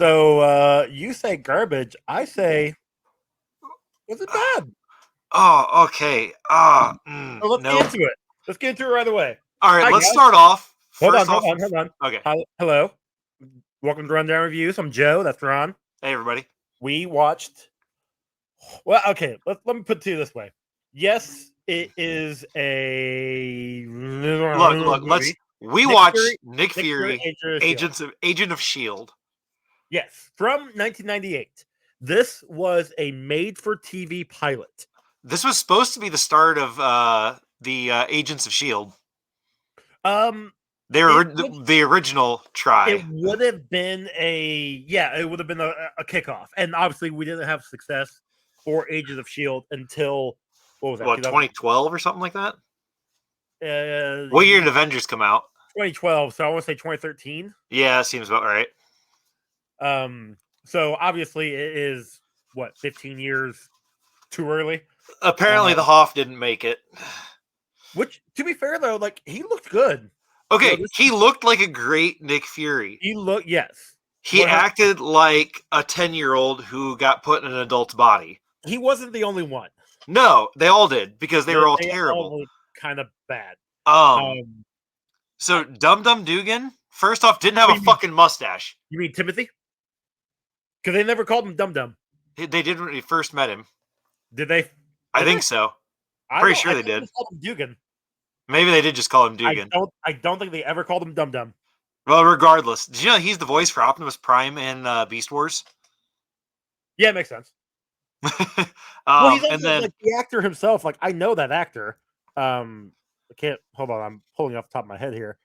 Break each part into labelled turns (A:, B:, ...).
A: So you say garbage. I say, was it bad?
B: Oh, okay.
A: So let's
B: No.
A: get into it. Let's get into it right away.
B: All right,
A: Hi,
B: let's
A: guys.
B: start off.
A: Hold on,
B: First
A: hold
B: off,
A: on, hold on.
B: okay.
A: Hello. Welcome to Rundown Reviews. I'm Joe. That's Ron.
B: Hey, everybody.
A: We watched. Well, okay. Let me put it to you this way. Yes, it is a
B: Look. We
A: Nick
B: watched
A: Fury,
B: Nick
A: Nick Fury,
B: Fury, Agent of S.H.I.E.L.D.
A: Yes, from 1998. This was a made-for-TV pilot.
B: This was supposed to be the start of the Agents of S.H.I.E.L.D.
A: Um,
B: The original try.
A: it would have been it would have been a kickoff, and obviously we didn't have success for Agents of S.H.I.E.L.D. until what was that?
B: 2012 or something like that? What year
A: Yeah,
B: did Avengers come out?
A: 2012. So I want to say 2013.
B: Yeah, seems about right.
A: So obviously it is what 15 years too early.
B: Apparently, the Hoff didn't make it.
A: Which, to be fair though, like he looked good.
B: Okay, he looked like a great Nick Fury.
A: Yes.
B: He 100%. Acted like a 10-year-old who got put in an adult's body.
A: He wasn't the only one.
B: No, they all did because they were all terrible.
A: All kind of bad.
B: So Dum Dum Dugan, first off, didn't have a fucking mustache.
A: You mean Timothy? Because they never called him Dum Dum.
B: They did when we first met him.
A: Did they?
B: I think so. I'm pretty sure they did.
A: They called him Dugan.
B: Maybe they did just call him Dugan.
A: I don't think they ever called him Dum Dum.
B: Well, regardless, did you know he's the voice for Optimus Prime in Beast Wars?
A: Yeah, it makes sense. Well, he's also like the actor himself. Like I know that actor. I can't. Hold on, I'm pulling off the top of my head here.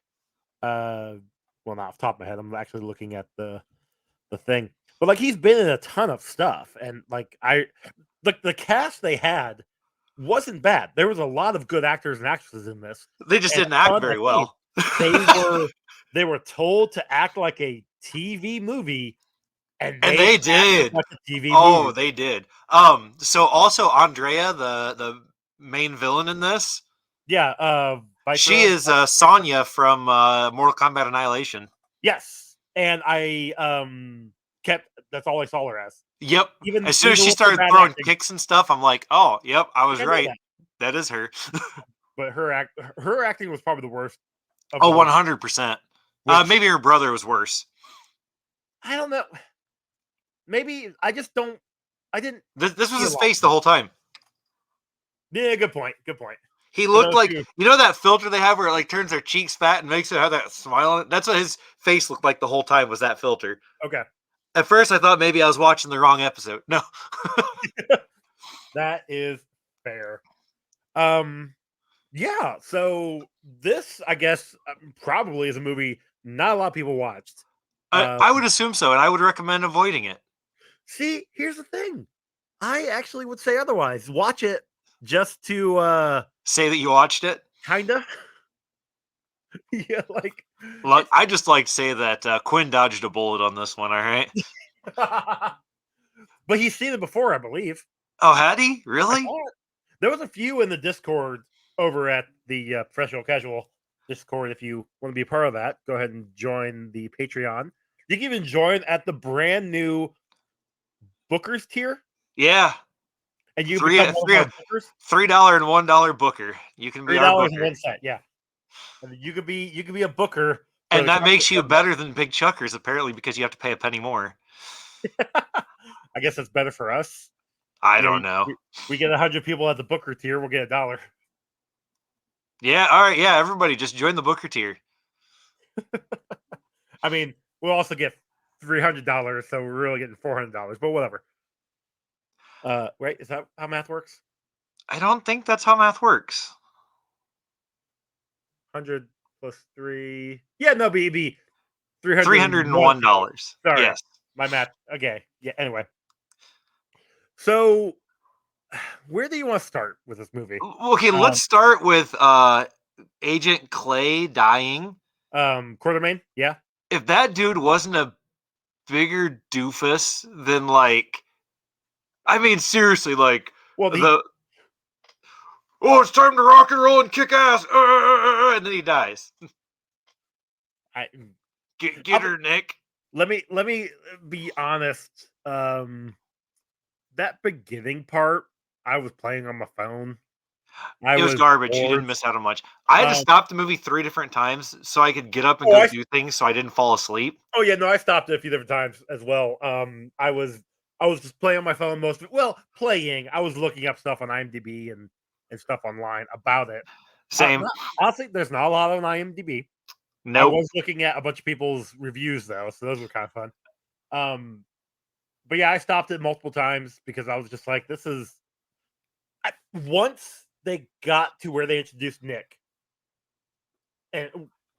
A: Well, not off the top of my head. I'm actually looking at the thing. But like he's been in a ton of stuff, and like the cast they had wasn't bad. There was a lot of good actors and actresses in this.
B: They just didn't act very well.
A: They were told to act like a TV movie, and
B: they did.
A: Like a TV
B: movie.
A: Movie.
B: They did. So also Andrea, the main villain in this.
A: Yeah.
B: She is Sonya from Mortal Kombat Annihilation.
A: Yes, and I that's all I saw her as.
B: Yep. As soon as she started throwing kicks and stuff, I'm like, oh, yep, I was right. That is her.
A: But her acting was probably the worst.
B: 100%. Maybe her brother was worse.
A: I don't know. Maybe I just don't. I didn't.
B: This was his face the whole time.
A: Yeah, good point.
B: He looked like that filter they have where it like turns their cheeks fat and makes it have that smile on it. That's what his face looked like the whole time, was that filter.
A: Okay.
B: At first, I thought maybe I was watching the wrong episode. No.
A: That is fair. Yeah. So this, I guess, probably is a movie not a lot of people watched.
B: I would assume so, and I would recommend avoiding it.
A: See, here's the thing. I actually would say otherwise. Watch it just to
B: say that you watched it.
A: Kinda. Yeah, like.
B: Look, I just like to say that Quinn dodged a bullet on this one. All right.
A: But he's seen it before, I believe.
B: Oh, had he? Really?
A: There was a few in the Discord over at the Professional Casual Discord. If you want to be a part of that, go ahead and join the Patreon. You can even join at the brand new Bookers tier.
B: Yeah.
A: And you can become one of our bookers.
B: $3 and $1 booker. You can be our booker.
A: $3.01. Yeah. And you could be a booker.
B: And that makes you better than Big Chuckers, apparently, because you have to pay a penny more.
A: I guess that's better for us.
B: I don't know.
A: We get 100 people at the Booker tier, we'll get $1.
B: Yeah, all right, yeah, everybody just join the Booker tier.
A: I mean, we'll also get $300, so we're really getting $400, but whatever. Right? Is that how math works?
B: I don't think that's how math works.
A: 100 plus 3. Yeah, no, be
B: $301.
A: Sorry.
B: Yes.
A: My math. Okay. Yeah, anyway. So, where do you want to start with this movie?
B: Okay, let's start with Agent Clay dying.
A: Quartermain, yeah.
B: If that dude wasn't a bigger doofus than, like, I mean, seriously, like, oh, it's time to rock and roll and kick ass, and then he dies. Get her, Nick.
A: let me be honest. That beginning part, I was playing on my phone. I
B: It was
A: was
B: garbage. You didn't
A: bored.
B: miss out on much. I had to
A: Um,
B: stop the movie 3 different times so I could get up and
A: oh,
B: go
A: I
B: do things so I didn't fall asleep.
A: oh yeah, no, I stopped it a few different times as well. I was just playing on my phone most of it. Well, playing. I was looking up stuff on IMDb and stuff online about it.
B: Same.
A: Honestly, there's not a lot on IMDb. I
B: Nope.
A: was looking at a bunch of people's reviews though, so those were kind of fun. Um, but yeah, I stopped it multiple times because I was just like, this is once they got to where they introduced Nick and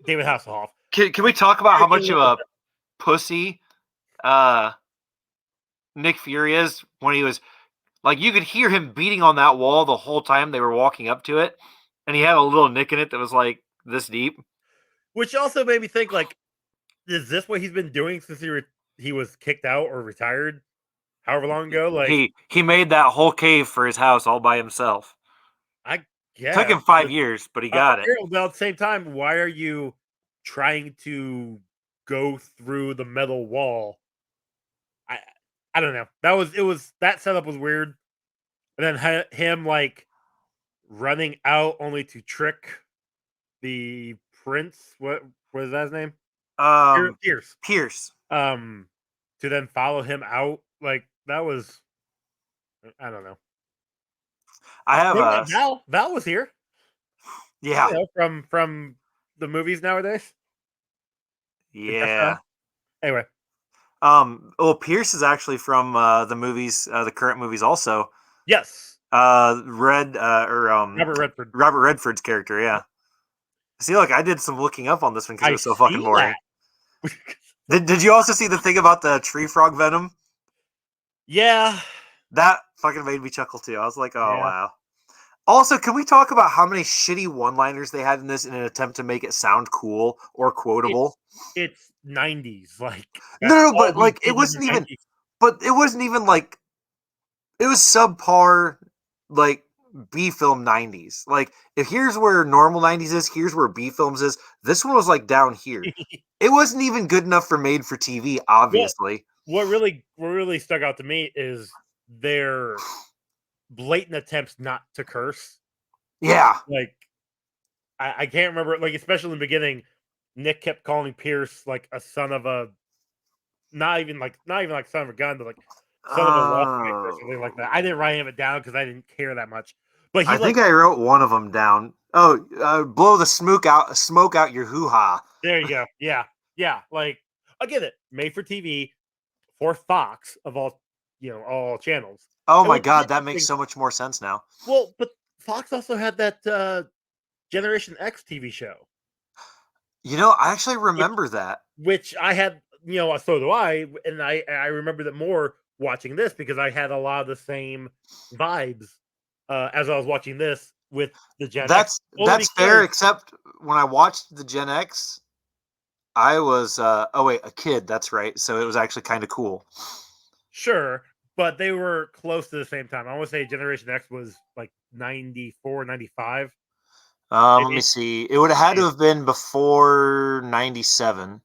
A: David Hasselhoff.
B: Can we talk about how much of a pussy Nick Fury is when he was like, you could hear him beating on that wall the whole time they were walking up to it, and he had a little nick in it that was like this deep.
A: Which also made me think, like, is this what he's been doing since he was kicked out or retired, however long ago? Like,
B: He made that whole cave for his house all by himself.
A: I
B: Took
A: guess.
B: him 5 years, but he got it.
A: Apparently, at the same time, why are you trying to go through the metal wall? I I don't know. That setup was weird, and then him like running out only to trick the prince. What was that his name? Pierce.
B: Pierce.
A: Um, to then follow him out, like, that was I don't know.
B: I have
A: Maybe
B: a
A: Val was here,
B: yeah,
A: from the movies nowadays.
B: yeah.
A: Anyway,
B: Well, Pierce is actually from the movies, the current movies also.
A: yes,
B: Red or
A: Robert Redford.
B: Robert Redford's character. Yeah. See, look, I did some looking up on this one because it
A: I
B: was so fucking
A: see that.
B: boring. Did you also see the thing about the tree frog venom?
A: Yeah,
B: That fucking made me chuckle too. I was like, oh
A: yeah.
B: wow. Also, can we talk about how many shitty one-liners they had in this in an attempt to make it sound cool or quotable?
A: It's 90s, like,
B: No,
A: that's
B: no,
A: all
B: but
A: we
B: like it
A: did in
B: wasn't
A: the
B: even.
A: 90s.
B: But it wasn't even like it was subpar, like B film 90s. Like if here's where normal 90s is, here's where B films is. This one was like down here. It wasn't even good enough for made for TV,
A: What
B: obviously.
A: what really stuck out to me is their blatant attempts not to curse.
B: Yeah.
A: Like, I can't remember, like, especially in the beginning, Nick kept calling Pierce, like, a son of a not even like son of a gun, but, like, son of a lawmaker or something like that. I didn't write him it down because I didn't care that much. But he,
B: I
A: like
B: think I wrote one of them down. Oh, blow the smoke out your hoo ha.
A: there you go. Yeah. Yeah, like, I get it. Made for TV for Fox of all channels.
B: Oh
A: And
B: my
A: what's
B: god, that makes
A: interesting,
B: so much more sense now.
A: well, but Fox also had that, Generation X TV show,
B: You know, I actually
A: which
B: remember that.
A: I had, so do I, and I remember that more watching this because I had a lot of the same vibes, as I was watching this with the Gen X, only
B: That's fair,
A: because
B: except when I watched the Gen X, I was oh wait, a kid, that's right. So it was actually kind of cool.
A: sure, but they were close to the same time. I wanna say Generation X was, like, 94, 95,
B: Let me
A: maybe?
B: see. It would have had to
A: Yeah,
B: have been before 97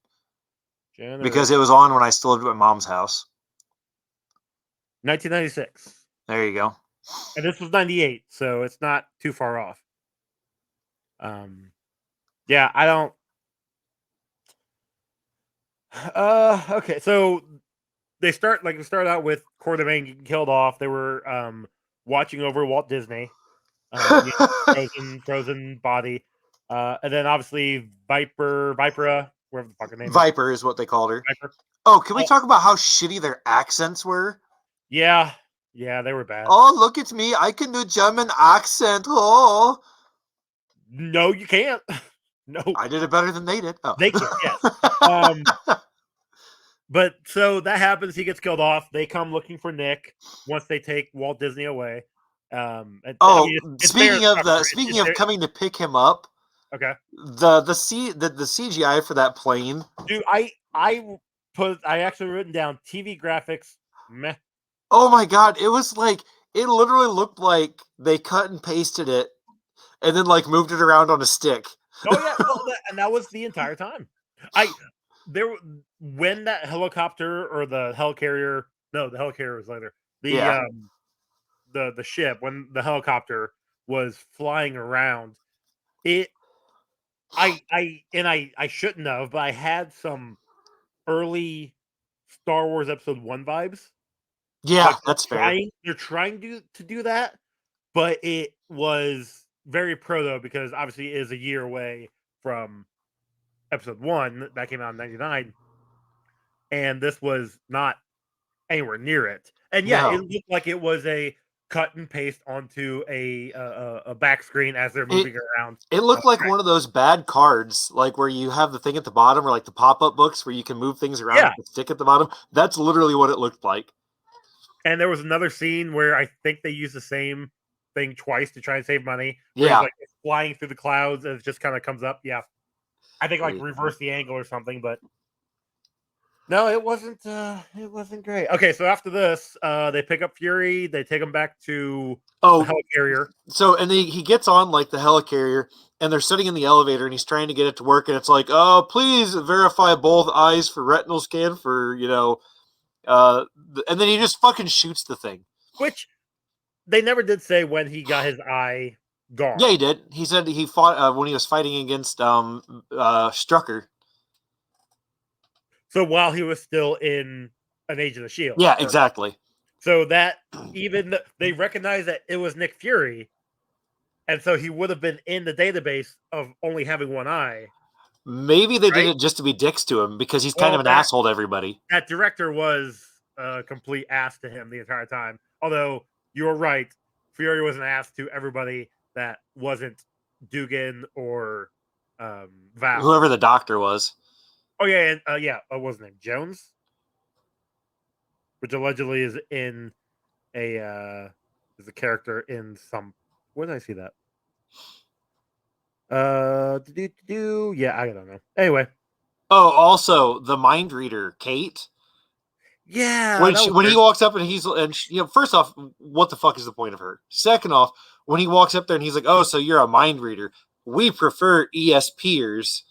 A: Generation
B: because it was on when I still lived at my mom's house.
A: 1996,
B: There you go.
A: and this was 98, so it's not too far off. Yeah, I don't okay, so they start out with Quartermain getting killed off. They were, watching over Walt Disney, frozen body, and then obviously Vipera, whatever the fuck her name is,
B: Viper is what they called her.
A: Viper.
B: Oh, can we
A: Oh,
B: talk about how shitty their accents were?
A: yeah, yeah, they were bad.
B: Oh, look at me. I can do German accent. Oh.
A: No, you can't. No,
B: I did it better than they did. Oh.
A: they can, yes. Um, but so that happens. He gets killed off. They come looking for Nick once they take Walt Disney away. I
B: Oh,
A: mean, it's their cover.
B: speaking of coming to pick him up,
A: Okay.
B: the CGI for that plane.
A: Dude, I actually written down TV graphics, meh.
B: Oh my god, it was like it literally looked like they cut and pasted it and then like moved it around on a stick.
A: Oh yeah, well, and that was the entire time. I there when that helicopter or the helicarrier, no, the helicarrier was later. The ship, when the helicopter was flying around, it I shouldn't have, but I had some early Star Wars Episode 1 vibes.
B: Yeah,
A: Like
B: that's fair.
A: they're trying to do that, but it was very proto because obviously it is a year away from Episode 1 that came out in 99, and this was not anywhere near it. And yeah, it
B: No.
A: looked like it was a cut and paste onto a back screen as they're
B: It
A: moving around.
B: it looked like one of those bad cards, like where you have the thing at the bottom, or like the pop-up books where you can move things around
A: Yeah,
B: with the stick at the bottom. That's literally what it looked like.
A: and there was another scene where I think they used the same thing twice to try and save money, where he's
B: Yeah.
A: like flying through the clouds and it just kind of comes up. Yeah, I think like reverse the angle or something, but no, it wasn't. It wasn't great. Okay, so after this, they pick up Fury. They take him back to the
B: Oh,
A: helicarrier.
B: so and he gets on like the helicarrier, and they're sitting in the elevator, and he's trying to get it to work, and it's like, oh, please verify both eyes for retinal scan for and then he just fucking shoots the thing.
A: Which they never did say when he got his eye
B: Yeah, he
A: gone.
B: did. He said he fought when he was fighting against Strucker.
A: So while he was still in an Age of the Shield.
B: Yeah, exactly.
A: So that even they recognized that it was Nick Fury, and so he would have been in the database of only having one eye.
B: Maybe they did
A: Right?
B: it just to be dicks to him because he's kind
A: Well,
B: of an asshole to everybody.
A: that director was a complete ass to him the entire time. Although you're right, Fury was an ass to everybody that wasn't Dugan or Val.
B: Whoever the doctor was.
A: Oh yeah, and what was his name? Jones, which allegedly is in is a character in some. Where did I see that? Yeah, I don't know. Anyway,
B: Oh, also the mind reader, Kate.
A: yeah, that was
B: When he
A: weird.
B: walks up and first off, what the fuck is the point of her? Second off, when he walks up there and he's like, "Oh, so you're a mind reader? We prefer ESPers,"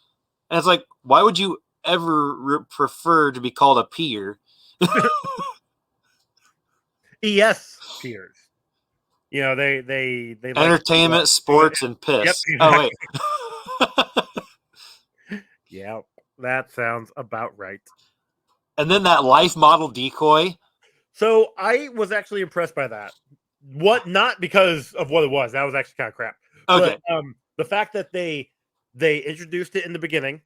B: and it's like, why would you ever prefer to be called a peer?
A: ES peers. You know, they like to,
B: Entertainment, sports, and
A: yep,
B: piss. Oh
A: exactly.
B: wait.
A: Yeah, that sounds about right.
B: And then that life model decoy.
A: So I was actually impressed by that. What not because of what it was. That was actually kind of crap.
B: Okay.
A: But the fact that they introduced it in the beginning,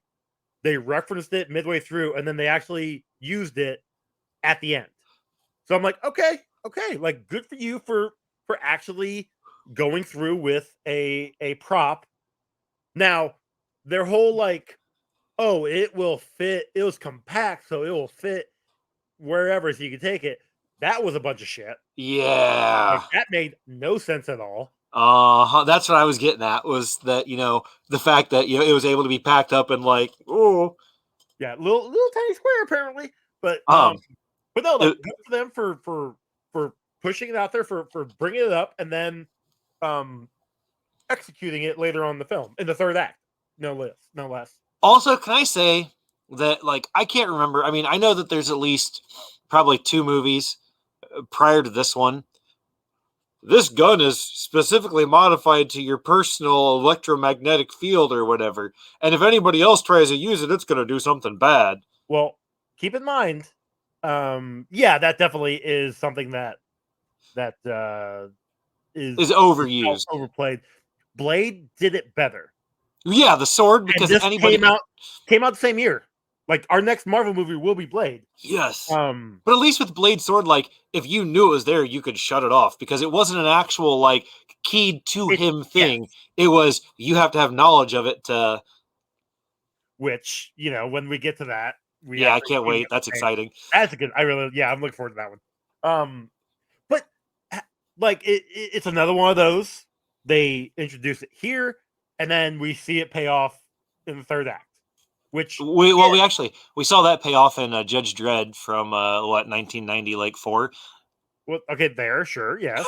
A: they referenced it midway through, and then they actually used it at the end. So I'm like, okay, like good for you for actually going through with a prop. Now, their whole like, oh, it will fit, it was compact, so it will fit wherever so you can take it. That was a bunch of shit.
B: Yeah.
A: Like that made no sense at all.
B: That's what I was getting at, was that, the fact that, it was able to be packed up in like, oh,
A: Yeah, little tiny square apparently. But
B: um,
A: but no, like
B: it,
A: good for them for pushing it out there for bringing it up and then um executing it later on in the film in the third act. No less.
B: also, can I say that, like, I can't remember. I mean, I know that there's at least probably 2 movies prior to this one. This gun is specifically modified to your personal electromagnetic field or whatever. And if anybody else tries to use it, it's going to do something bad.
A: Well, keep in mind, yeah, that definitely is something that
B: Is
A: is
B: overused.
A: overplayed. Blade did it better.
B: Yeah, the sword,
A: And
B: because
A: this
B: anybody.
A: came out the same year. Like our next Marvel movie will be Blade.
B: Yes. But at least with Blade Sword, like, if you knew it was there, you could shut it off because it wasn't an actual, like, keyed to him
A: Yes.
B: thing. It was, you have to have knowledge of it to.
A: Which, when we get to that, we
B: Yeah, I
A: actually
B: can't
A: do
B: wait.
A: get the
B: That's
A: same.
B: exciting.
A: That's a good. I'm looking forward to that one. But like it's another one of those. They introduce it here, and then we see it pay off in the third act. Which
B: We saw that pay off in Judge Dredd from 1990, like 4.
A: well, okay, there, sure, yes.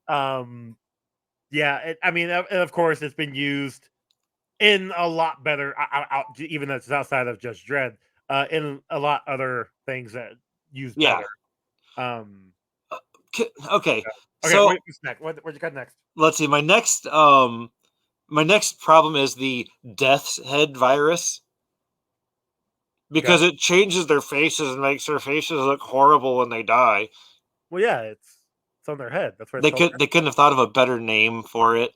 A: Um, yeah, I mean, and of course, it's been used in a lot better, even though it's outside of Judge Dredd, in a lot other things that use better.
B: Okay.
A: Okay,
B: So
A: what's next? What you got next?
B: let's see. My next problem is the Death's Head virus. Because it changes their faces and makes their faces look horrible when they die.
A: Well, yeah, it's on their head. That's why
B: They couldn't have thought of a better name for it.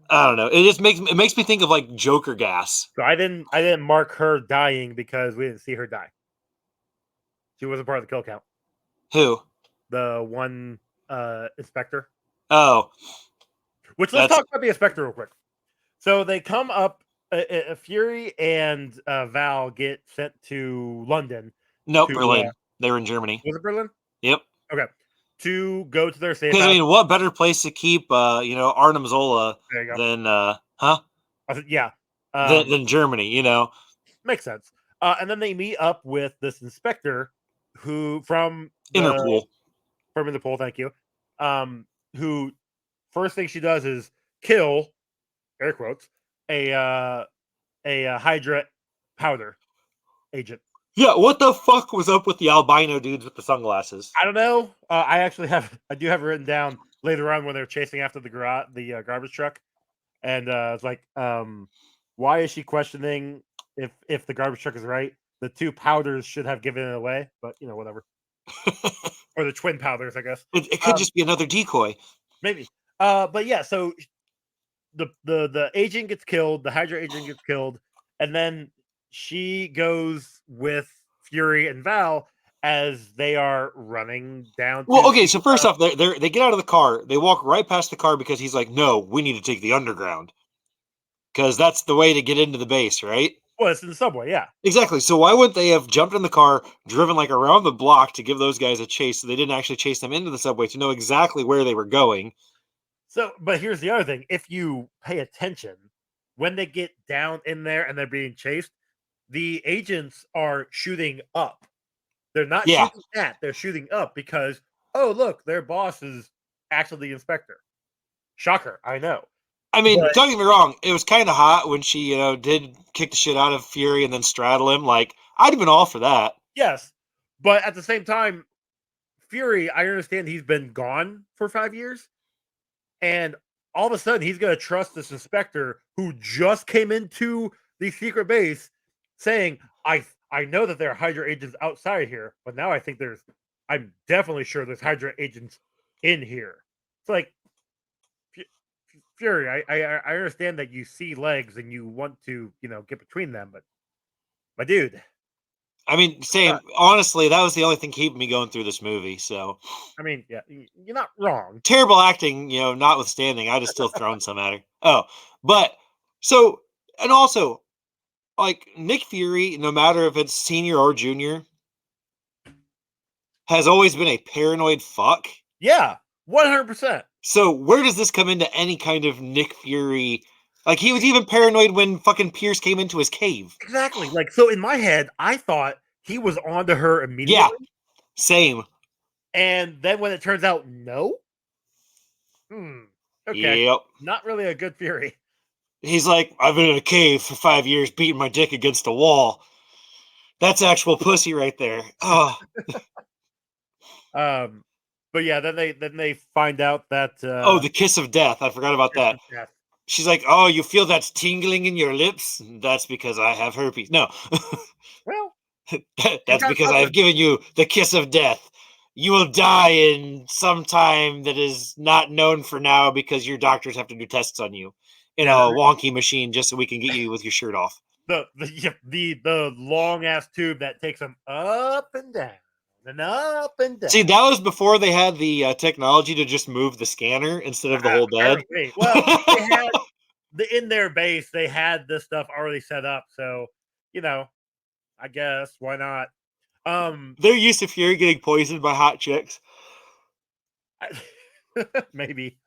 B: I don't know. It just makes me think of like Joker gas.
A: So I didn't mark her dying because we didn't see her die. She wasn't part of the kill count.
B: Who?
A: The one inspector.
B: Oh.
A: Which, let's talk about the inspector real quick. So they come up, Fury and Val get sent to London.
B: Nope, Berlin. They were in Germany.
A: Was it Berlin?
B: Yep.
A: Okay. To go to their safe
B: Because,
A: house.
B: I mean, what better place to keep, Arnim Zola than,
A: yeah.
B: Than Germany,
A: Makes sense. And then they meet up with this inspector from
B: Interpol.
A: From Interpol, thank you. Who first thing she does is kill, air quotes, a Hydra powder agent.
B: Yeah, what the fuck was up with the albino dudes with the sunglasses?
A: I don't know. I do have it written down later on when they're chasing after the garbage truck, and it's like, why is she questioning if the garbage truck is right? The two powders should have given it away, but whatever. Or the twin powders, I guess.
B: It could just be another decoy.
A: Maybe. But yeah, so the agent gets killed, the Hydra agent gets killed, and then she goes with Fury and Val as they are running down.
B: Well, okay, so first off, they get out of the car. They walk right past the car because he's like, "No, we need to take the underground." Because that's the way to get into the base, right?
A: Well, it's in the subway, yeah.
B: Exactly. So why wouldn't they have jumped in the car, driven like around the block to give those guys a chase so they didn't actually chase them into the subway to know exactly where they were going?
A: So, but here's the other thing. If you pay attention, when they get down in there and they're being chased, the agents are shooting up. They're not shooting at, they're shooting up because, oh, look, their boss is actually the inspector. Shocker, I know.
B: I mean, don't get me wrong. It was kind of hot when she, did kick the shit out of Fury and then straddle him. Like, I'd have been all for that.
A: Yes. But at the same time, Fury, I understand he's been gone for 5 years. And all of a sudden, he's going to trust this inspector who just came into the secret base saying, I know that there are Hydra agents outside here, but now I'm definitely sure there's Hydra agents in here. It's like, Fury, I understand that you see legs and you want to, get between them, but my dude.
B: I mean, same. Honestly, that was the only thing keeping me going through this movie. So,
A: I mean, yeah, you're not wrong.
B: Terrible acting, notwithstanding, I'd have still thrown some at her. Oh, but so, and also, like Nick Fury, no matter if it's senior or junior, has always been a paranoid fuck.
A: Yeah, 100%.
B: So where does this come into any kind of Nick Fury? Like, he was even paranoid when fucking Pierce came into his cave.
A: Exactly. Like, so in my head, I thought he was onto her immediately.
B: Yeah, same.
A: And then when it turns out no, okay,
B: yep,
A: not really a good Fury.
B: He's like, I've been in a cave for 5 years, beating my dick against a wall. That's actual pussy right there. Oh.
A: But yeah, then they find out that
B: the kiss of death. I forgot about that. She's like, "Oh, you feel that tingling in your lips? That's because I have herpes." No.
A: Well,
B: that's because I have given you the kiss of death. You will die in some time that is not known for now because your doctors have to do tests on you in a wonky machine just so we can get you with your shirt off.
A: The long ass tube that takes them up and down and up and down.
B: See, that was before they had the technology to just move the scanner instead of the whole bed.
A: Well, they had in their base, they had this stuff already set up, so I guess why not?
B: They're used to Fury getting poisoned by hot chicks.
A: Maybe.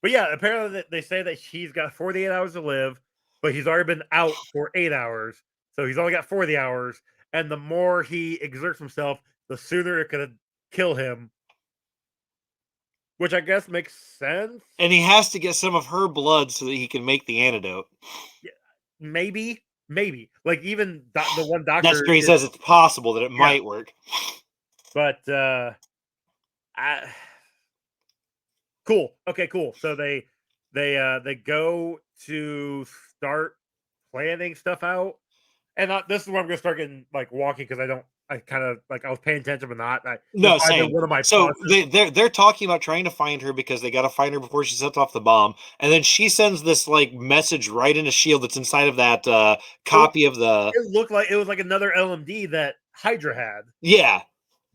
A: But yeah, apparently they say that he's got 48 hours to live, but he's already been out for 8 hours. So he's only got 40 hours. And the more he exerts himself, the sooner it could kill him. which I guess makes sense.
B: And he has to get some of her blood so that he can make the antidote.
A: Yeah, maybe. Like even the one
B: That's
A: doctor
B: where he says it's possible that it
A: yeah.
B: might work.
A: But cool. Okay, cool. So they go to start planning stuff out, and this is where I'm gonna start getting like walking because I kind of like I was paying attention but not. This
B: No,
A: might have been
B: same.
A: one of my
B: So
A: pauses.
B: they're talking about trying to find her because they got to find her before she sets off the bomb, and then she sends this like message right into Shield that's inside of that copy of the.
A: It looked like it was like another LMD that Hydra had.
B: Yeah,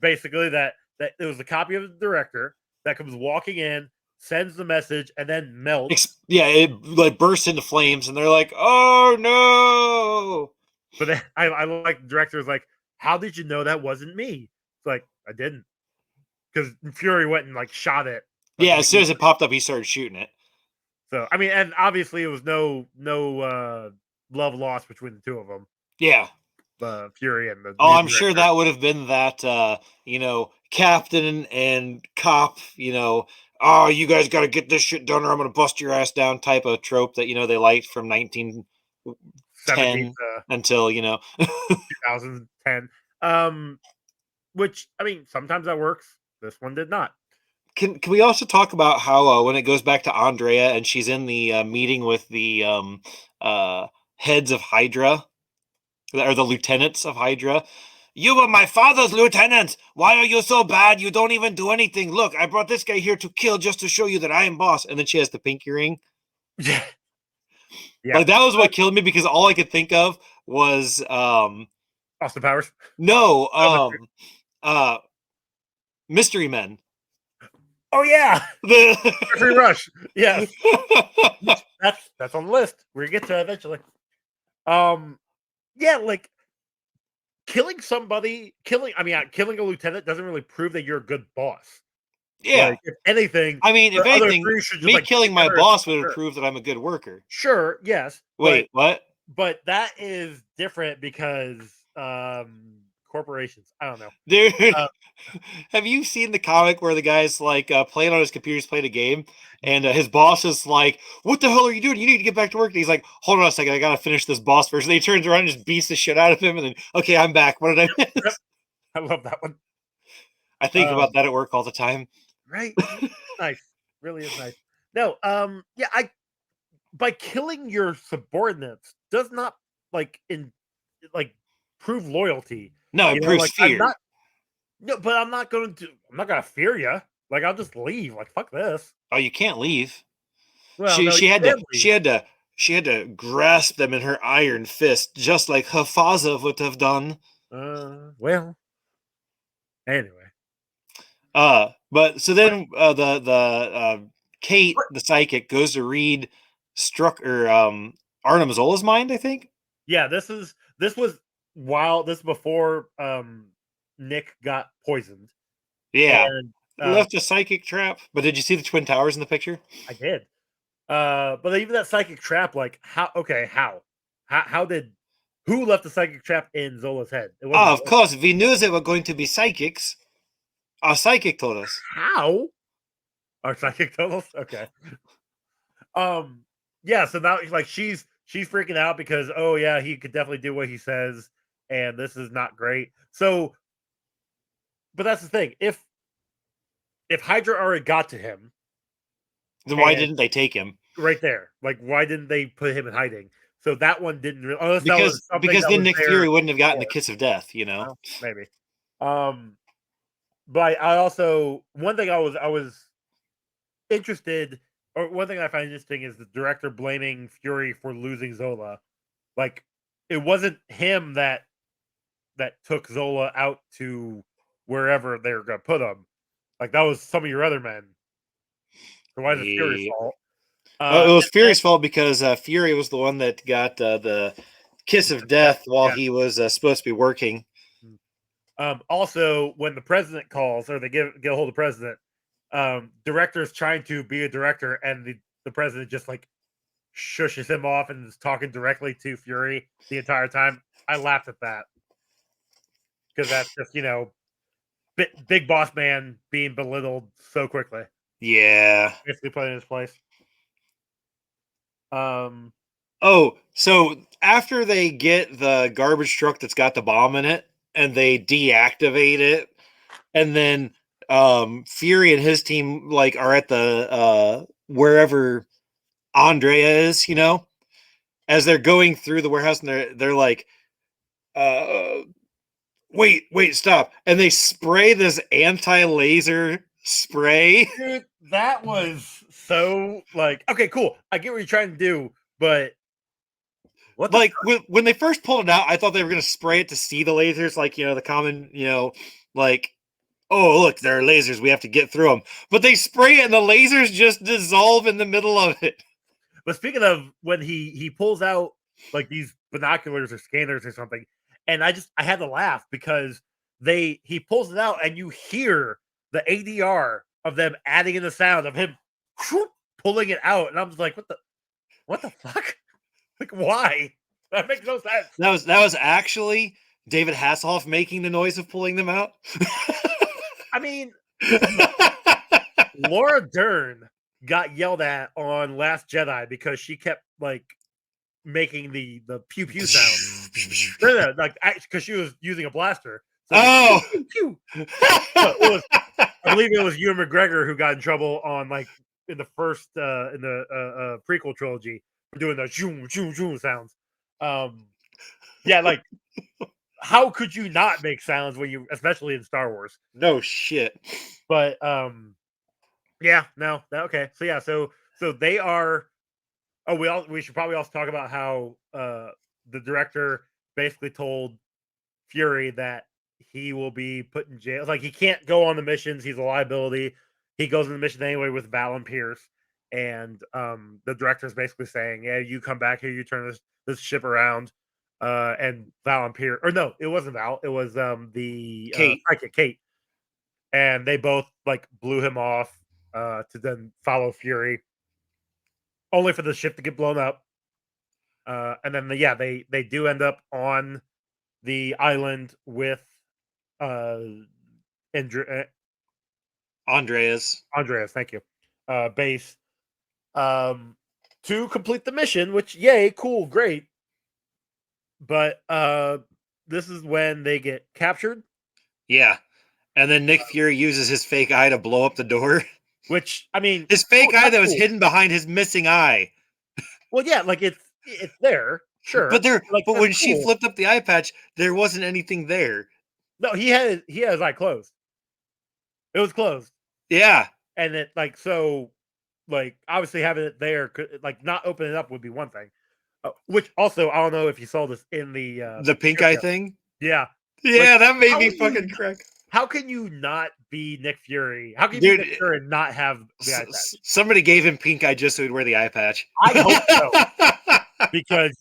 A: Basically, that it was a copy of the director that comes walking in, sends the message, and then melts.
B: yeah, it like bursts into flames, and they're like, "Oh no!"
A: But then I like the director was like, "How did you know that wasn't me?" It's like I didn't because Fury went and like shot it. Like
B: Yeah, as soon as it popped up, he started shooting it.
A: so, I mean, and obviously it was no love lost between the two of them,
B: Yeah.
A: Fury and the
B: Oh,
A: new
B: I'm sure
A: director.
B: that would have been that, captain and cop, oh, you guys got to get this shit done or I'm going to bust your ass down type of trope that, they liked from
A: 17
B: 1910
A: to
B: until,
A: 2010. Which I mean, sometimes that works. This one did not.
B: Can we also talk about how when it goes back to Andrea and she's in the meeting with the heads of Hydra or the lieutenants of Hydra? You were my father's lieutenant. Why are you so bad? You don't even do anything. Look, I brought this guy here to kill just to show you that I am boss. And then she has the pinky ring.
A: Yeah, yeah.
B: Like that was what killed me because all I could think of was
A: Austin Powers.
B: no,
A: Oh,
B: uh Mystery Men.
A: oh yeah, Jeffrey
B: The
A: Rush. Yes, that's on the list. We get to eventually. Yeah, like killing somebody, killing a lieutenant doesn't really prove that you're a good boss.
B: Yeah.
A: Like, if anything,
B: I mean, if
A: the other
B: anything,
A: three should just
B: me
A: like get
B: killing my
A: together and
B: boss would have
A: sure,
B: proved that I'm a good worker.
A: sure, yes,
B: Wait, what?
A: but that is different because corporations. I don't know.
B: Dude,
A: Uh,
B: have you seen the comic where the guy's like playing on his computer, he's playing a game, and his boss is like, "What the hell are you doing? You need to get back to work." And he's like, "Hold on a second, I gotta finish this boss first." And he turns around and just beats the shit out of him, and then, okay, I'm back. What did I
A: yep,
B: miss?
A: I love that one.
B: I think about
A: Um,
B: that at work all the time.
A: right? Nice, really is nice. No, yeah, I by killing your subordinates does not like in like prove loyalty.
B: No, it proves
A: Like I'm
B: fear.
A: not no, but I'm not gonna fear you. Like I'll just leave. Like fuck this.
B: Oh, you can't leave.
A: Well,
B: She
A: no,
B: she
A: you
B: had to
A: can
B: she
A: leave.
B: had to she had to grasp them in her iron fist, just like her father would have done.
A: Well, anyway.
B: But so
A: But,
B: then Kate,
A: but
B: the psychic, goes to read Struck or Arnim Zola's mind, I think.
A: yeah, this was while this before Nick got poisoned,
B: Yeah,
A: and
B: left a psychic trap. But did you see the Twin Towers in the picture?
A: I did. But even that psychic trap, like how? Okay, how did who left the psychic trap in Zola's head? It
B: Ah,
A: wasn't
B: of
A: Zola.
B: course, we knew they were going to be psychics. Our psychic told us.
A: How? Our psychic told us. Okay. Um. Yeah. So now, like, she's freaking out because oh yeah, he could definitely do what he says, and this is not great. So, but that's the thing. If Hydra already got to him,
B: Then why
A: and
B: didn't they take him?
A: right there, like, why didn't they put him in hiding? So that one didn't. Unless that was something
B: Because
A: that
B: then
A: was
B: Nick
A: there
B: Fury wouldn't have gotten the
A: before.
B: kiss of death.
A: Well, maybe. Um. But I also one thing I was interested, or one thing I find interesting is the director blaming Fury for losing Zola. Like it wasn't him that took Zola out to wherever they were gonna put him. Like that was some of your other men. So why is it Fury's
B: Yeah.
A: fault?
B: It was
A: And
B: Fury's fault because Fury was the one that got the kiss of death while
A: yeah.
B: he was supposed to be working.
A: Also, when the president calls or they get a hold of the president, director's trying to be a director, and the president just like shushes him off and is talking directly to Fury the entire time. I laughed at that because that's just big boss man being belittled so quickly.
B: Yeah.
A: Basically put in his place.
B: Oh, so after they get the garbage truck that's got the bomb in it and they deactivate it, and then Fury and his team like are at the wherever Andrea is, as they're going through the warehouse, and they're like, wait, stop. And they spray this anti-laser spray.
A: Dude, that was so like, okay, cool. I get what you're trying to do, but what the
B: Like when they first pulled it out, I thought they were going to spray it to see the lasers, like, the common, like, oh, look, there are lasers, we have to get through them. But they spray it and the lasers just dissolve in the middle of it.
A: But speaking of when he pulls out like these binoculars or scanners or something, and I had to laugh because he pulls it out and you hear the ADR of them adding in the sound of him pulling it out, and I'm just like, what the fuck? Like, why? That makes no sense.
B: That was actually David Hasselhoff making the noise of pulling them out.
A: I mean, Laura Dern got yelled at on Last Jedi because she kept like making the pew pew sound. No, like because she was using a blaster. So
B: oh,
A: pew, pew, pew. I believe it was Ewan McGregor who got in trouble on like in the first in the prequel trilogy for doing the zoom zoom zoom sounds. Yeah, like how could you not make sounds when you, especially in Star Wars?
B: No shit.
A: But yeah, no, okay. So yeah, so they are. Oh, we should probably also talk about how the director basically told Fury that he will be put in jail. Like he can't go on the missions. He's a liability. He goes on the mission anyway with Val and Pierce. And the director is basically saying, "Yeah, you come back here. You turn this ship around." And Val and Pierce, or no, it wasn't Val. It was the psychic Kate, and they both like blew him off to then follow Fury, only for the ship to get blown up. And then they do end up on the island with uh
B: Andreas.
A: Thank you. Base to complete the mission, which yay, cool, great. But this is when they get captured.
B: Yeah. And then Nick Fury uses his fake eye to blow up the door.
A: Which I mean,
B: his fake eye that was hidden behind his missing eye.
A: Well, yeah, like it's there, sure.
B: But when she flipped up the eye patch, there wasn't anything there.
A: No, he had his eye closed. It was closed.
B: Yeah.
A: And it like so like obviously having it there could like not opening it up would be one thing. Which also I don't know if you saw this in
B: the pink eye thing.
A: Yeah.
B: Yeah, like, that made me fucking crack.
A: How can you not be Nick Fury? How can you be Nick Fury and not have the eye patch?
B: Somebody gave him pink eye just so he'd wear the eye patch.
A: I hope so. Because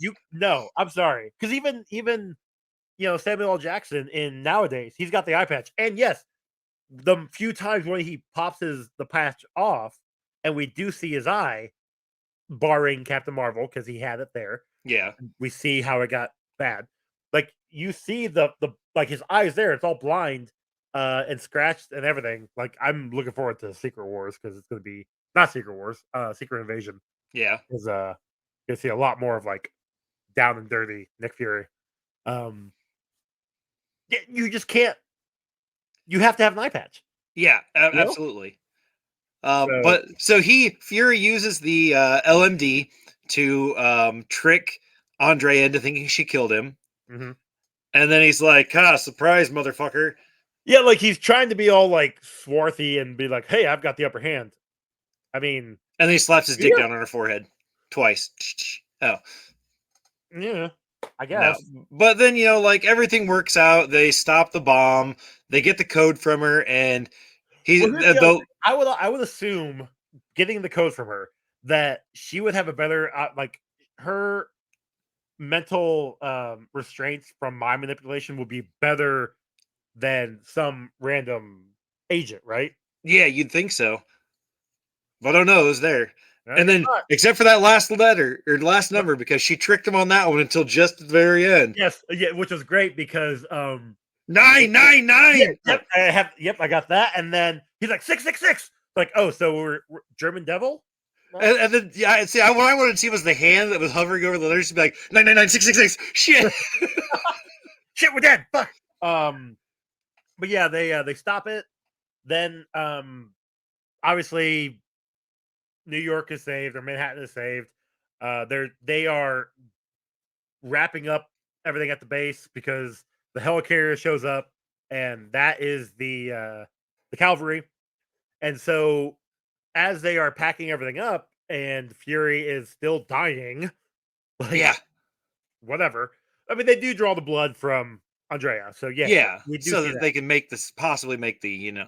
A: I'm sorry. Because even Samuel L. Jackson in nowadays, he's got the eye patch. And yes, the few times when he pops the patch off and we do see his eye, barring Captain Marvel, because he had it there.
B: Yeah.
A: We see how it got bad. Like you see the like his eyes there, it's all blind and scratched and everything. Like I'm looking forward to Secret Wars because it's gonna be not Secret Wars, Secret Invasion.
B: Yeah.
A: Because you'll see a lot more of like down and dirty Nick Fury. You just can't. You have to have an eye patch.
B: Yeah, absolutely. But Fury uses the LMD to trick Andre into thinking she killed him.
A: Mm-hmm.
B: And then he's like, surprise, motherfucker.
A: Yeah, like he's trying to be all like swarthy and be like, hey, I've got the upper hand. I mean.
B: And then he slaps his dick down on her forehead twice. Oh.
A: Yeah, I guess.
B: No. But then, like everything works out. They stop the bomb. They get the code from her, and
A: I would assume getting the code from her that she would have a better like her mental restraints from mind manipulation would be better than some random agent, right?
B: Yeah, you'd think so. But I don't know, it was there. And then, except for that last letter or last number, because she tricked him on that one until just the very end.
A: Yes, yeah, which was great because
B: 999.
A: Yep, I got that. And then he's like 666. Like, oh, so we're German Devil?
B: And then yeah, see, what I wanted to see was the hand that was hovering over the letters to be like 999666. Shit.
A: Shit, we're dead. Fuck. But yeah, they stop it. Then obviously New York is saved or Manhattan is saved. They are wrapping up everything at the base because the helicarrier shows up, and that is the cavalry. And so as they are packing everything up, and Fury is still dying, like
B: Yeah.
A: whatever. I mean, they do draw the blood from Andrea, so yeah,
B: Yeah.
A: we do
B: So
A: see
B: that
A: that.
B: they can make this possibly make the, you know.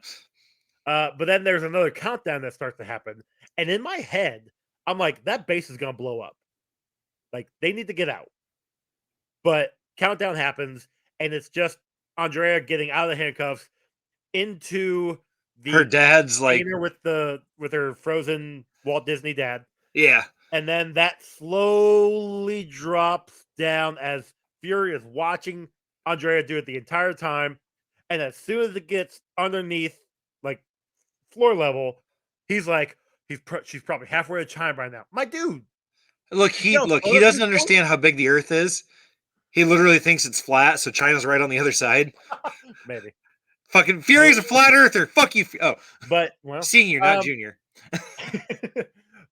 A: But then there's another countdown that starts to happen, and in my head, I'm like, that base is gonna blow up. Like they need to get out. But countdown happens, and it's just Andrea getting out of the handcuffs into
B: Her
A: the
B: dad's like,
A: container with her frozen Walt Disney dad,
B: yeah.
A: and then that slowly drops down as Fury is watching Andrea do it the entire time, and as soon as it gets underneath, like floor level, he's like, she's probably halfway to China by now. My dude,
B: Look,
A: you see how
B: he
A: slow that
B: doesn't
A: thing's going?
B: understand how big the Earth is. He literally thinks it's flat, so China's right on the other side.
A: Maybe,
B: Fucking Fury's a
A: maybe.
B: flat earther. Fuck you. Oh,
A: But well,
B: senior, not
A: um,
B: junior.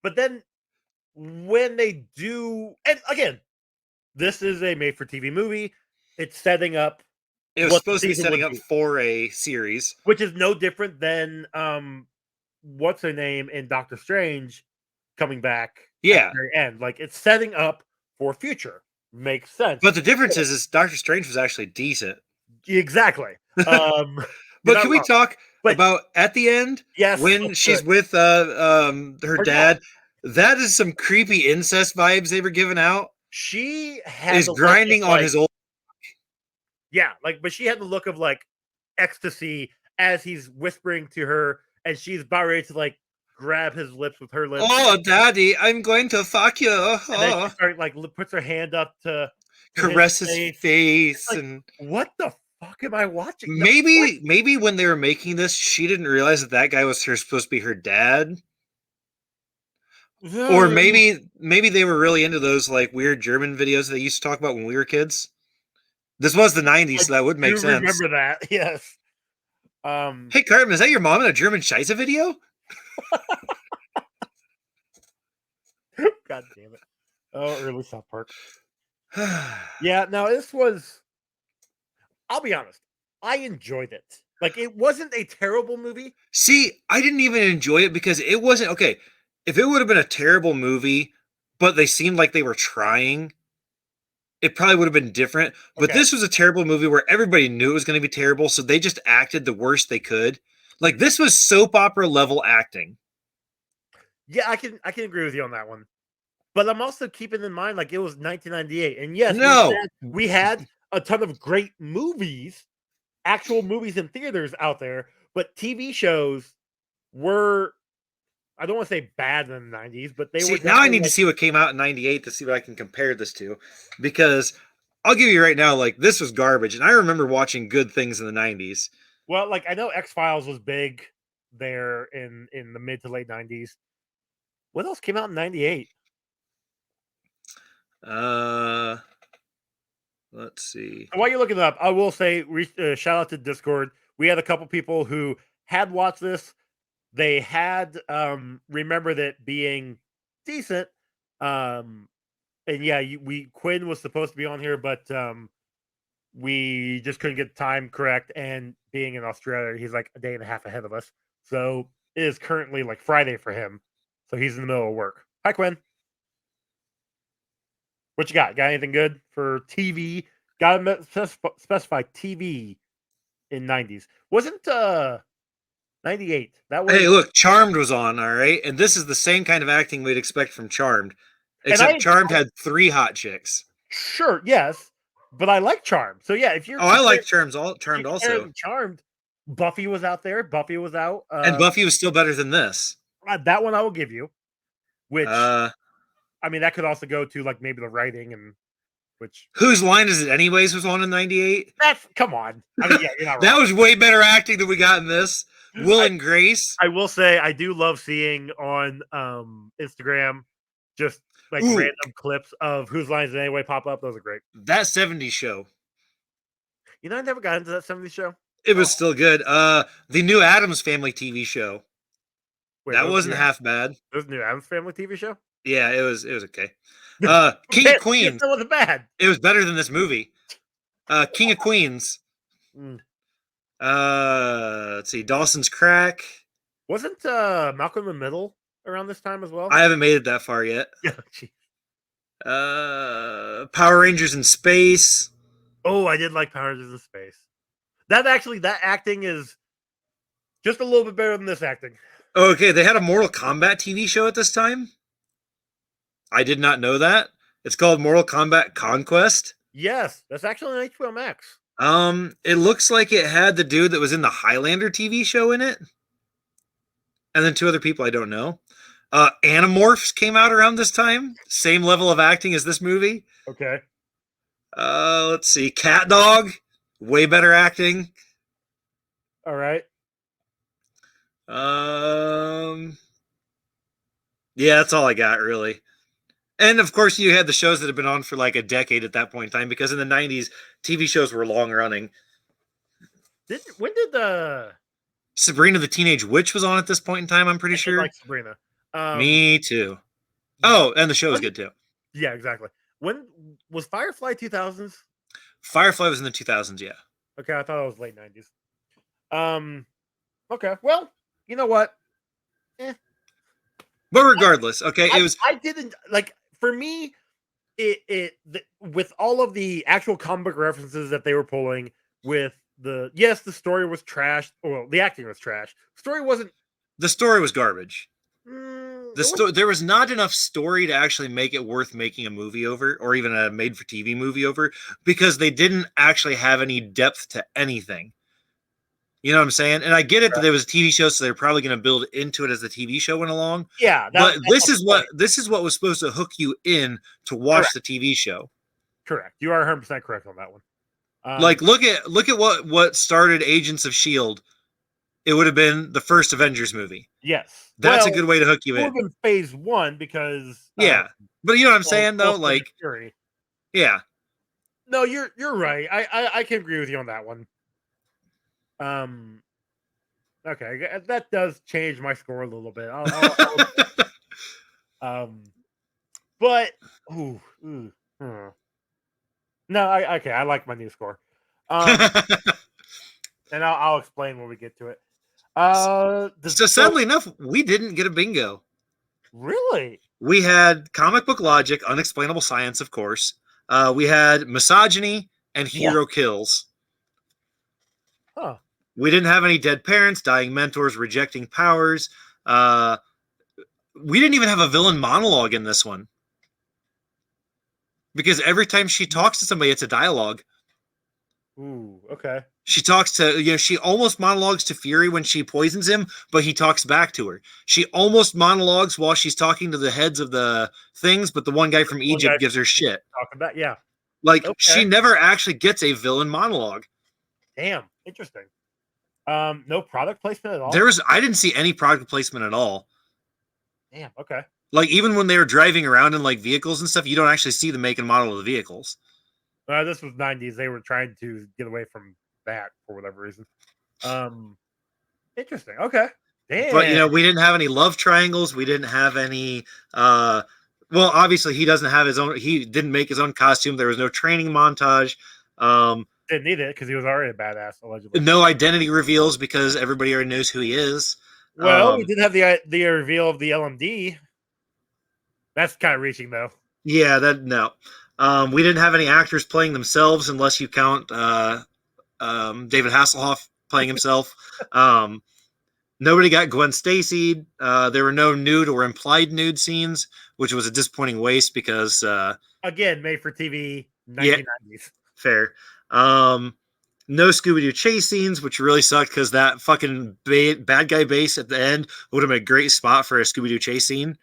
A: but then when they do, and again, this is a made for TV movie. It's setting up
B: It was
A: what the
B: supposed to be
A: season
B: setting
A: would
B: up
A: be,
B: for a series.
A: which is no different than what's her name in Doctor Strange coming back at the
B: Yeah.
A: very end. Like it's setting up for future. Makes sense.
B: But the difference is Doctor Strange was actually decent.
A: Exactly. Um, you're
B: But
A: not
B: can we
A: wrong.
B: talk
A: But
B: about at the end
A: yes,
B: when
A: let's do
B: she's
A: it.
B: with her
A: Her dad.
B: dad? That is some creepy incest vibes they were giving out.
A: She had
B: Is
A: the look of
B: grinding on
A: like,
B: his old.
A: yeah, like, but she had the look of like ecstasy as he's whispering to her, and she's about ready to like grab his lips with her lips,
B: Oh, daddy, I'm going to fuck you.
A: and then she
B: Oh.
A: started like puts her hand up to his
B: Caress his
A: face. It's
B: face
A: like,
B: and
A: what the fuck am I watching? No, what?
B: maybe when they were making this, she didn't realize that that guy was supposed to be her dad. Or maybe they were really into those like weird German videos they used to talk about when we were kids. This was the
A: I
B: 90s, so that would make
A: do
B: sense.
A: remember that. Yes. Um.
B: Hey Cartman, is that your mom in a German S.H.I.E.L.D. video?
A: God damn it. Oh, early South Park. Yeah. Now this was. I'll be honest. I enjoyed it. Like it wasn't a terrible movie.
B: See, I didn't even enjoy it because it wasn't okay. If it would have been a terrible movie, but they seemed like they were trying, it probably would have been different. But
A: Okay.
B: this was a terrible movie where everybody knew it was going to be terrible, so they just acted the worst they could. Like this was soap opera level acting.
A: Yeah, I can agree with you on that one. But I'm also keeping in mind like it was 1998, and yes,
B: No,
A: we had a ton of great movies, actual movies in theaters out there, but TV shows were, I don't want to say bad in the 90s, but they were
B: see, now I
A: definitely
B: need to
A: like,
B: see what came out in '98 to see what I can compare this to, because I'll give you right now, like this was garbage, and I remember watching good things in the '90s.
A: well, like I know X-Files was big there in the mid to late 90s. What else came out in 98?
B: Uh, let's see.
A: While you're looking it up, I will say shout out to Discord. We had a couple people who had watched this. They had remembered it being decent. Um and yeah, we Quinn was supposed to be on here, but we just couldn't get the time correct. And being in Australia, he's like a day and a half ahead of us. So it is currently like Friday for him. So he's in the middle of work. Hi, Quinn. What you got? Got anything good for TV? Got to specify TV in 90s. Wasn't 98. That
B: Hey,
A: was,
B: look, Charmed was on, all right, and this is the same kind of acting we'd expect from Charmed,
A: and
B: except Charmed had three hot chicks.
A: sure, yes, but I like Charmed. So yeah, if you're
B: Oh, I like
A: if you're
B: Charmed also,
A: comparing Charmed, Buffy was out there. Buffy was out.
B: and Buffy was still better than this.
A: That one I will give you. Which
B: Uh,
A: I mean, that could also go to like maybe the writing and which
B: Whose Line Is It Anyways was on in '98.
A: That's come on. I mean, yeah, you're not
B: That
A: wrong.
B: was way better acting than we got in this. Will and Grace.
A: I will say I do love seeing on Instagram just like random clips of Whose Lines Is It Anyway pop up. Those are great.
B: That '70s show.
A: You know, I never got into that '70s show.
B: It was still good. The new Addams Family TV show.
A: Wait,
B: that wasn't half bad.
A: There's a new Addams Family TV show?
B: Yeah, it was okay. King of Queens.
A: That wasn't bad.
B: It was better than this movie. King of Queens. Let's see. Dawson's Crack.
A: Wasn't Malcolm in the Middle around this time as well?
B: I haven't made it that far yet. Power Rangers in Space.
A: Oh, I did like Power Rangers in Space. That acting is just a little bit better than this acting.
B: Okay, they had a Mortal Kombat TV show at this time. I did not know that. It's called Mortal Kombat Conquest.
A: Yes, that's actually on HBO Max.
B: It looks like it had the dude that was in the Highlander TV show in it. And then two other people I don't know. Animorphs came out around this time. Same level of acting as this movie.
A: Okay.
B: Let's see. Cat Dog. Way better acting.
A: All right.
B: Yeah, that's all I got, really. And, of course, you had the shows that have been on for like a decade at that point in time, because in the 90s, TV shows were long running.
A: When did the
B: Sabrina the Teenage Witch was on at this point in time, I'm pretty sure.
A: I like Sabrina.
B: Me too. Oh, and the show was good too.
A: Yeah, exactly. When was Firefly 2000s?
B: Firefly was in the 2000s, yeah.
A: Okay, I thought it was late 90s. Okay, well, you know what?
B: But regardless, okay, it was.
A: I didn't like. For me, with all of the actual comic book references that they were pulling, with the story was trash. Well, the acting was trash. The story was
B: garbage. There was not enough story to actually make it worth making a movie over, or even a made-for-TV movie over, because they didn't actually have any depth to anything. You know what I'm saying? And I get it that there was a TV show, so they're probably going to build into it as the TV show went along.
A: Yeah,
B: but this is what was supposed to hook you in to watch the TV show.
A: Correct. You are 100% correct on that one.
B: Like look at what started Agents of S.H.I.E.L.D. It would have been the first Avengers movie.
A: Yes,
B: that's a good way to hook you in.
A: It would have been phase 1 because
B: but you know what I'm saying though, like yeah.
A: No, you're right. I can agree with you on that one. Okay, that does change my score a little bit. But no, I like my new score. And I'll explain when we get to it.
B: So sadly enough, we didn't get a bingo.
A: Really?
B: We had comic book logic, unexplainable science, of course. We had misogyny and hero kills.
A: Huh.
B: We didn't have any dead parents, dying mentors, rejecting powers. We didn't even have a villain monologue in this one. Because every time she talks to somebody, it's a dialogue.
A: Ooh, okay.
B: She talks to, she almost monologues to Fury when she poisons him, but he talks back to her. She almost monologues while she's talking to the heads of the things, but the one guy from Egypt gives her shit.
A: Talking about, yeah.
B: Like, she never actually gets a villain monologue.
A: Damn, interesting. No product placement at all?
B: I didn't see any product placement at all.
A: Damn, okay.
B: Like, even when they were driving around in, like, vehicles and stuff, you don't actually see the make and model of the vehicles.
A: This was 90s. They were trying to get away from that for whatever reason. Interesting. Okay. Damn.
B: But, we didn't have any love triangles. We didn't have any, well, obviously he doesn't have he didn't make his own costume. There was no training montage.
A: Didn't need it because he was already a badass, allegedly.
B: No identity reveals because everybody already knows who he is.
A: Well, we did have the reveal of the LMD. That's kind of reaching, though.
B: Yeah, no. We didn't have any actors playing themselves unless you count David Hasselhoff playing himself. Nobody got Gwen Stacy. There were no nude or implied nude scenes, which was a disappointing waste because...
A: again, made for TV, 1990s.
B: Yeah, fair. No Scooby-Doo chase scenes, which really sucked because that fucking bad guy base at the end would have been a great spot for a Scooby-Doo chase scene.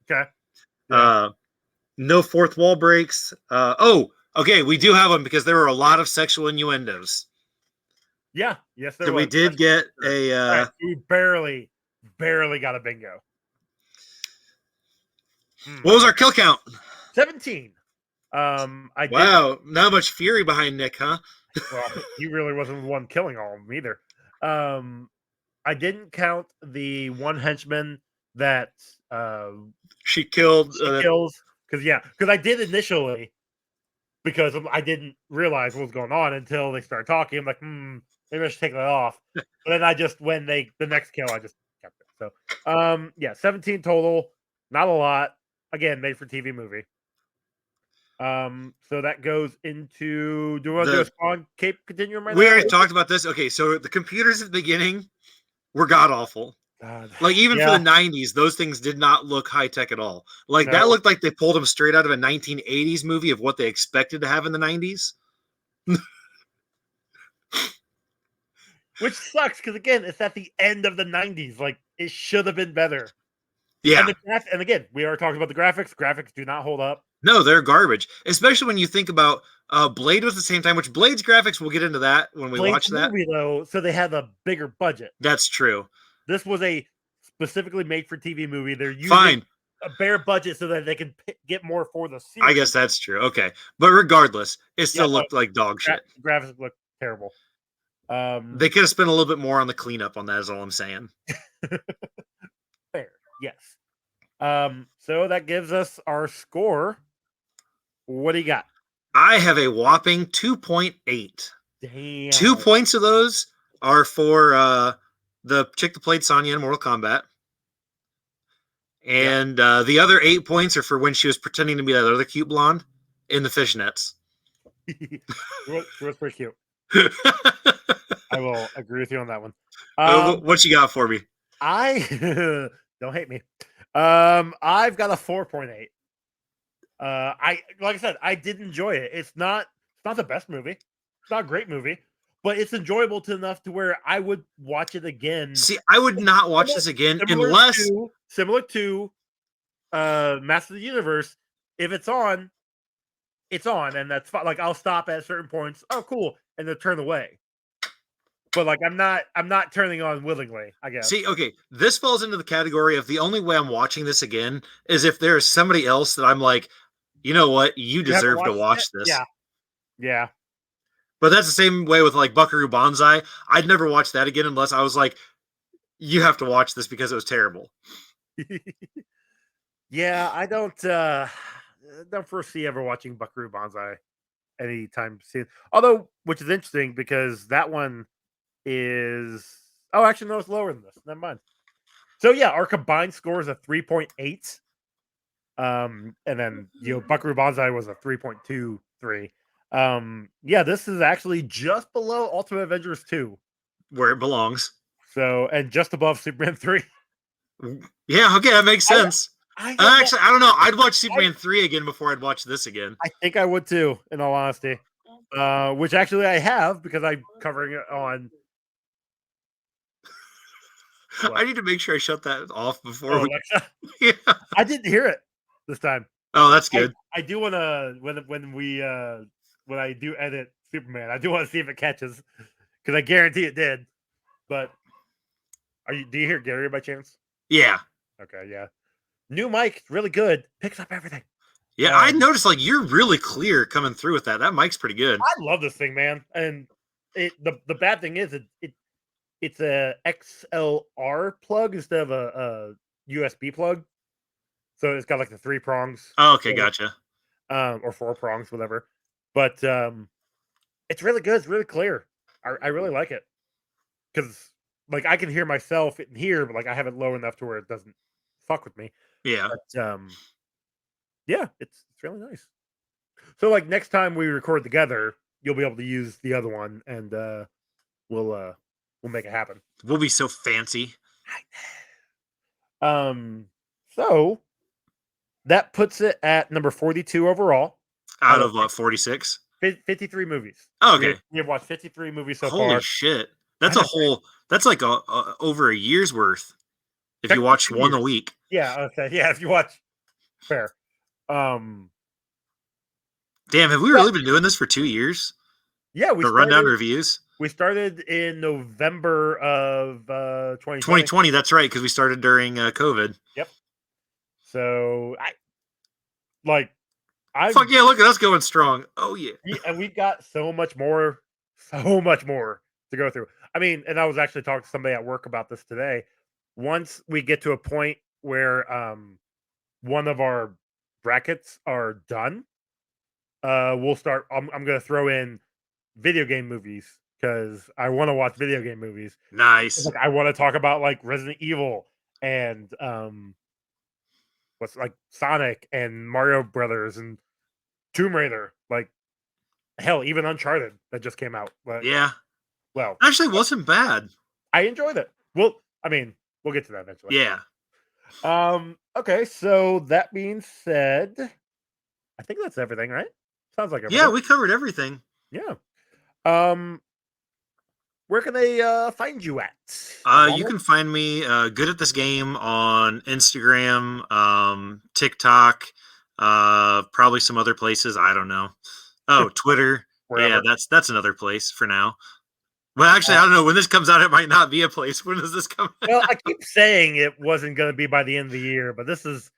A: Okay.
B: Yeah. No fourth wall breaks. Okay, we do have them because there were a lot of sexual innuendos.
A: Yeah, yes, there
B: So
A: was.
B: we did get a.
A: All right, we barely got a bingo.
B: What was our kill count?
A: 17.
B: Wow, not much fury behind Nick, huh?
A: Well, he really wasn't the one killing all of them either. I didn't count the one henchman that
B: she killed.
A: kills because I did initially because I didn't realize what was going on until they started talking. I'm like, maybe I should take that off. But then I just the next kill, I just kept it. So, yeah, 17 total, not a lot. Again, made for TV movie. So that goes into. Do we want to do a Spawn Cape continuum right now?
B: We already talked about this. Okay, so the computers at the beginning were god awful. Like even for the 90s, those things did not look high tech at all. Like that looked like they pulled them straight out of a 1980s movie of what they expected to have in the 90s.
A: Which sucks because again, it's at the end of the 90s. Like it should have been better.
B: Yeah.
A: And again, we are talking about the graphics. Graphics do not hold up.
B: No, they're garbage. Especially when you think about Blade was the same time, which Blade's graphics, we'll get into that when we watch that.
A: Movie, though, so they have a bigger budget.
B: That's true.
A: This was a specifically made for TV movie. They're using a bare budget so that they can get more for the series.
B: I guess that's true. Okay. But regardless, it still looked like dog shit.
A: Graphics look terrible.
B: They could have spent a little bit more on the cleanup on that, is all I'm saying.
A: Fair, yes. So that gives us our score. What do you got?
B: I have a whopping 2.8.
A: Damn.
B: 2 points of those are for the chick that played Sonya in Mortal Kombat. And the other 8 points are for when she was pretending to be that other cute blonde in the fishnets.
A: It was pretty cute. I will agree with you on that one.
B: What you got for me?
A: I don't hate me. I've got a 4.8. Like I said, I did enjoy it. It's not the best movie. It's not a great movie, but it's enjoyable enough to where I would watch it again.
B: See, I would not watch this again unless
A: similar to Master of the Universe. If it's on, and that's fine. Like I'll stop at certain points. Oh, cool, and then turn away. But like I'm not turning on willingly, I guess.
B: See, okay, this falls into the category of the only way I'm watching this again is if there is somebody else that I'm like, you know what, you deserve to watch this.
A: Yeah.
B: But that's the same way with like Buckaroo Banzai. I'd never watch that again unless I was like, you have to watch this because it was terrible.
A: Yeah, I don't foresee ever watching Buckaroo Banzai anytime soon. Although, which is interesting because that one is actually no, it's lower than this. Never mind. So yeah, our combined score is a 3.8. And then Buckaroo Banzai was a 3.23. Yeah, this is actually just below Ultimate Avengers 2.
B: Where it belongs.
A: So, and just above Superman 3.
B: Yeah, okay, that makes sense. Actually, I don't know. I'd watch Superman 3 again before I'd watch this again.
A: I think I would too, in all honesty. Which actually I have because I'm covering it on.
B: I need to make sure I shut that off before
A: yeah. I didn't hear it this time.
B: Oh, that's good.
A: I do want to when I do edit Superman, I do want to see if it catches because I guarantee it did. But do you hear Gary by chance?
B: Yeah.
A: Okay, yeah. New mic, really good. Picks up everything.
B: Yeah, I noticed like you're really clear coming through with that. That mic's pretty good.
A: I love this thing, man. And the bad thing is it's a XLR plug instead of a USB plug. So it's got like the 3 prongs.
B: Oh, okay, gotcha.
A: Or 4 prongs, whatever. But it's really good. It's really clear. I really like it because like I can hear myself in here, but like I have it low enough to where it doesn't fuck with me.
B: Yeah.
A: But yeah, it's really nice. So like next time we record together, you'll be able to use the other one, and we'll make it happen.
B: We'll be so fancy.
A: So that puts it at number 42 overall.
B: Out of what, 46?
A: 53 movies.
B: Oh, okay.
A: We have watched 53 movies so
B: far. Holy shit. That's that's like over a year's worth if you watch one a week.
A: Yeah, okay. Yeah, if you watch fair.
B: Damn, have we really been doing this for 2 years?
A: Yeah,
B: the rundown reviews.
A: We started in November of 2020.
B: 2020, that's right, because we started during COVID.
A: Yep. So
B: fuck yeah! Look at us going strong. Oh yeah.
A: And we've got so much more to go through. I mean, and I was actually talking to somebody at work about this today. Once we get to a point where one of our brackets are done, we'll start. I'm going to throw in video game movies because I want to watch video game movies.
B: Nice.
A: Like I want to talk about like Resident Evil and what's like Sonic and Mario Brothers and Tomb Raider. Like hell, even Uncharted that just came out. Like,
B: yeah.
A: Well,
B: actually wasn't bad.
A: I enjoyed it. Well, I mean, we'll get to that eventually.
B: Yeah.
A: Okay, so that being said, I think that's everything, right? Sounds like everything.
B: Yeah, we covered everything.
A: Yeah. Where can they find you at?
B: You can find me good at this game on Instagram, TikTok, probably some other places. I don't know. Oh, Twitter. Yeah, that's another place for now. Well, actually, I don't know. When this comes out, it might not be a place. When does this come out?
A: Well, I keep saying it wasn't going to be by the end of the year, but this is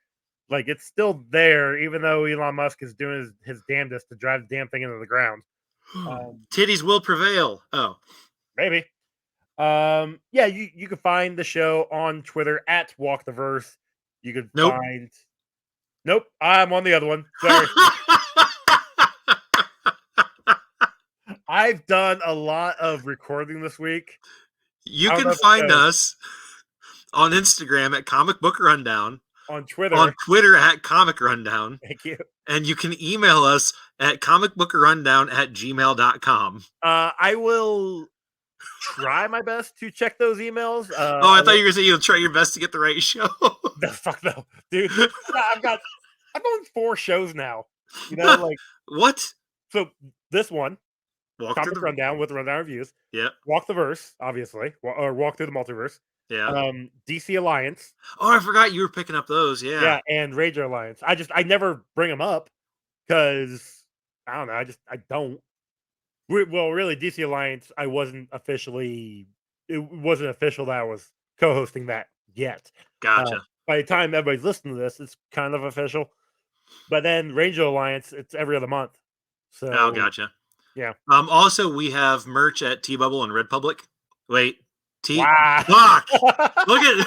A: like it's still there, even though Elon Musk is doing his damnedest to drive the damn thing into the ground.
B: Titties will prevail. Oh,
A: maybe. Yeah, you can find the show on Twitter at Walk the Verse. You could find. Nope, I'm on the other one. Sorry. I've done a lot of recording this week.
B: You can find us on Instagram at Comic Book Rundown.
A: On Twitter
B: at Comic Rundown.
A: Thank you.
B: And you can email us at comicbookrundown@gmail.com.
A: I will try my best to check those emails.
B: I thought you were going to say you'll try your best to get the right show.
A: No, fuck no. Dude, I'm on 4 shows now. You know, like...
B: What?
A: So, this one,
B: Comic
A: Rundown with Rundown Reviews.
B: Yeah.
A: Walk the Verse, obviously. Or Walk Through the Multiverse.
B: Yeah.
A: DC Alliance.
B: Oh, I forgot you were picking up those. Yeah.
A: Yeah, and Rager Alliance. I never bring them up because I don't know. I don't. Well, really, DC Alliance. It wasn't official that I was co-hosting that yet.
B: Gotcha.
A: By the time everybody's listening to this, it's kind of official. But then Ranger Alliance, it's every other month. So.
B: Oh, gotcha.
A: Yeah.
B: Also, we have merch at T-Bubble and Redpublic. Wait.
A: Wow.
B: Fuck! Look at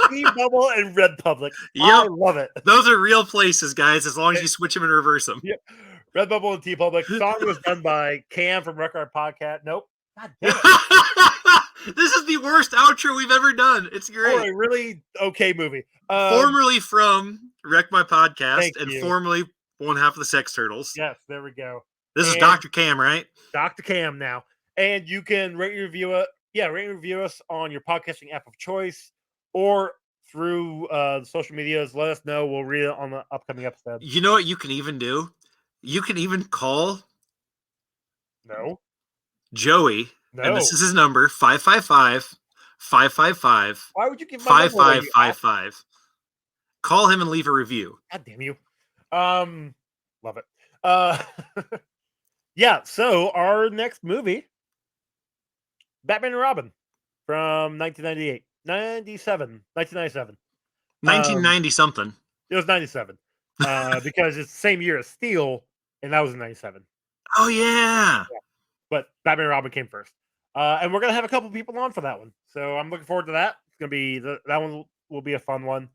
A: T-Bubble and Redpublic.
B: Yep.
A: I love it.
B: Those are real places, guys, as long as you switch them and reverse them.
A: Yep. Redbubble and T-Public. Song was done by Cam from Record Podcast. Nope. God damn
B: it. This is the worst outro we've ever done. It's great.
A: Oh, a really okay movie.
B: Formerly from Wreck My Podcast and formerly one half of the Sex Turtles.
A: Yes, there we go.
B: This is Dr. Cam, right?
A: Dr. Cam now. And you can rate and review us on your podcasting app of choice or through the social medias. Let us know. We'll read it on the upcoming episode.
B: You know what you can even do? You can even call Joey.
A: No.
B: And this is his number, 555-555.
A: Why would you give my
B: 5555? Call him and leave a review.
A: God damn you. Love it. Yeah, so our next movie, Batman and Robin from 1997.
B: 1990 something.
A: It was 97. Because it's the same year as Steel, and that was in 97.
B: Oh, yeah.
A: But Batman and Robin came first. And we're going to have a couple people on for that one. So I'm looking forward to that. It's going to be, that one will be a fun one.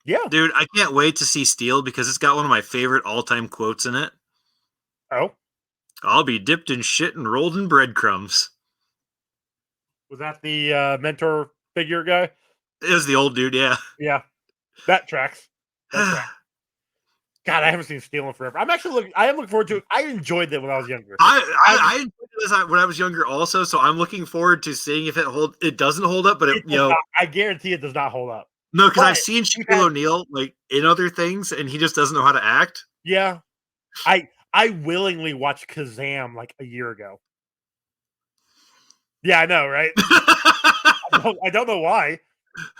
A: Yeah.
B: Dude, I can't wait to see Steel because it's got one of my favorite all-time quotes in it.
A: Oh?
B: I'll be dipped in shit and rolled in breadcrumbs.
A: Was that the mentor figure guy?
B: It was the old dude, yeah.
A: Yeah. That tracks. God, I haven't seen Steel in forever. I am looking forward to it. I enjoyed it when I was younger.
B: I enjoyed this when I was younger also, so I'm looking forward to seeing if it doesn't hold up, but
A: I guarantee it does not hold up.
B: No, because I've seen Shaquille O'Neal like in other things, and he just doesn't know how to act.
A: Yeah. I willingly watched Kazam like a year ago. Yeah, I know, right? I don't know why.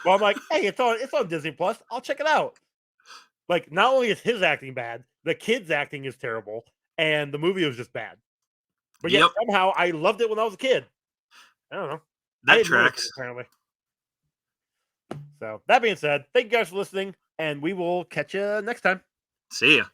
A: Well, I'm like, hey, it's on Disney Plus. I'll check it out. Like, not only is his acting bad, the kid's acting is terrible, and the movie was just bad. But yet
B: Yep.
A: somehow I loved it when I was a kid. I don't know. I
B: That
A: didn't know anything
B: tracks.
A: apparently. So that being said, thank you guys for listening, and we will catch you next time.
B: See ya.